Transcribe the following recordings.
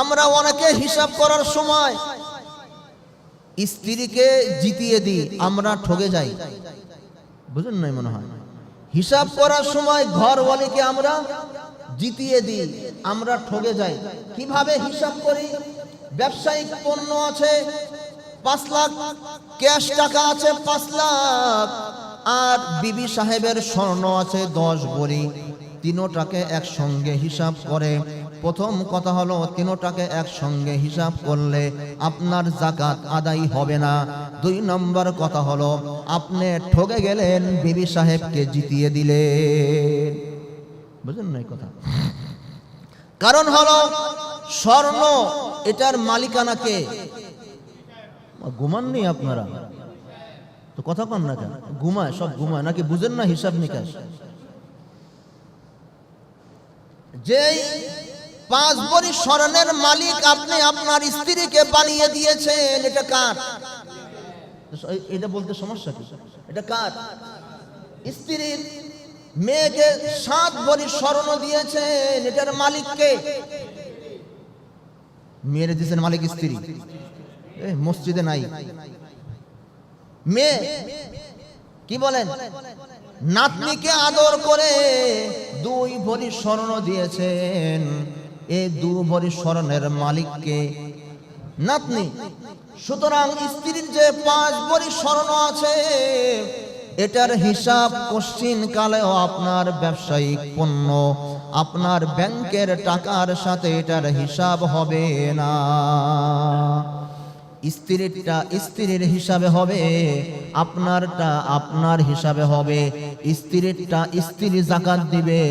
আমরা অনেকে হিসাব করার সময় স্ত্রীকে জিতিয়ে দিই, আমরা ঠকে যাই। বুঝুন নাই মনে হয়? হিসাব করার সময় ঘরওয়ালিকে আমরা জিতিয়ে দিই, আমরা ঠকে যাই। কিভাবে হিসাব করি? ব্যবসায়িক পণ্য আছে 5 লাখ, ক্যাশ টাকা আছে 5 লাখ, আর বিবি সাহেবের স্বর্ণ আছে 10 ভরি। তিনোটাকে একসঙ্গে হিসাব করে। প্রথম কথা হলো, তিনোটাকে একসঙ্গে হিসাব করলে আপনার যাকাত আদায় হবে না। 2 নম্বর কথা হলো, আপনি ঠকে গেলেন, বিবি সাহেবকে জিতিয়ে দিলেন। বুঝলেন না এই কথা? কারণ হলো স্বর্ণ, এটার মালিকানা কে? ঘুমাননি আপনারা তো? কথা কন না কেন? ঘুমায়, সব ঘুমায় নাকি? বুঝেন না হিসাব নিকাশ? যেই 5 ভরি স্বর্ণের মালিক আপনি আপনার স্ত্রীকে বানিয়ে দিয়েছেন, এটা কার? এটা বলতে সমস্যা কি? এটা কার? স্ত্রীর। মেয়েকে 7 ভরি স্বর্ণ দিয়েছেন, এটার মালিক কে? মেয়েরে দিয়েছেন মালিক স্ত্রী। মসজিদে নাই মেয়ে, কি বলেন? নাতনিকে আদর করে 2 ভরি স্বর্ণ দিয়েছেন, এই 2 ভরি স্বর্ণের মালিককে? নাতনি। সুতরাং স্ত্রীর যে 5 ভরি স্বর্ণ আছে, এটার হিসাব কোশ্চিন কালেও আপনার ব্যবসায়িক পণ্য, আপনার ব্যাংকের টাকার সাথে এটার হিসাব হবে না। স্ত্রীরটা স্ত্রীর হিসাবে হবে, আপনারটা আপনার হিসাবে হবে। স্ত্রীরটা স্ত্রী যাকাত দিবে,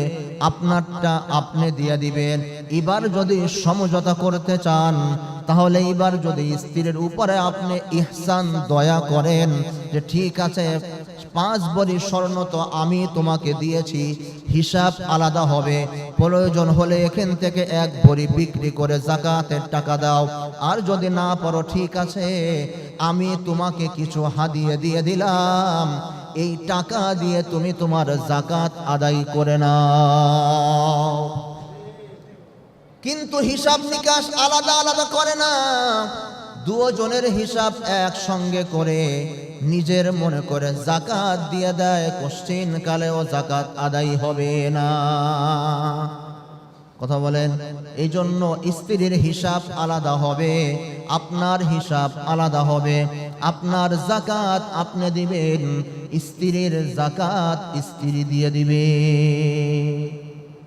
আপনারটা আপনি দিয়ে দিবেন। এবার যদি সমঝোতা করতে চান, তাহলে এবার যদি স্ত্রীর উপরে আপনি ইহসান, দয়া করেন যে ঠিক আছে 5 ভরি স্বর্ণ তো আমি তোমাকে দিয়েছি, হিসাব আলাদা হবে। প্রয়োজন হলে এখান থেকে 1 ভরি বিক্রি করে যাকাতের টাকা দাও। আর যদি না পারো, ঠিক আছে, আমি তোমাকে কিছু হাদিয়া দিয়ে দিলাম, এই টাকা দিয়ে তুমি তোমার যাকাত আদায় করে নাও। কিন্তু হিসাব নিকাশ আলাদা আলাদা করে না, 2 জনের হিসাব একসঙ্গে করে নিজের মনে করে যাকাত দিয়ে দেয়, কোশ্চিন কালেও যাকাত আদায় হবে না। কথা বলেন? এই জন্য স্ত্রীর হিসাব আলাদা হবে, আপনার হিসাব আলাদা হবে। আপনার যাকাত আপনি দিবেন, স্ত্রীর যাকাত স্ত্রী দিয়ে দিবে।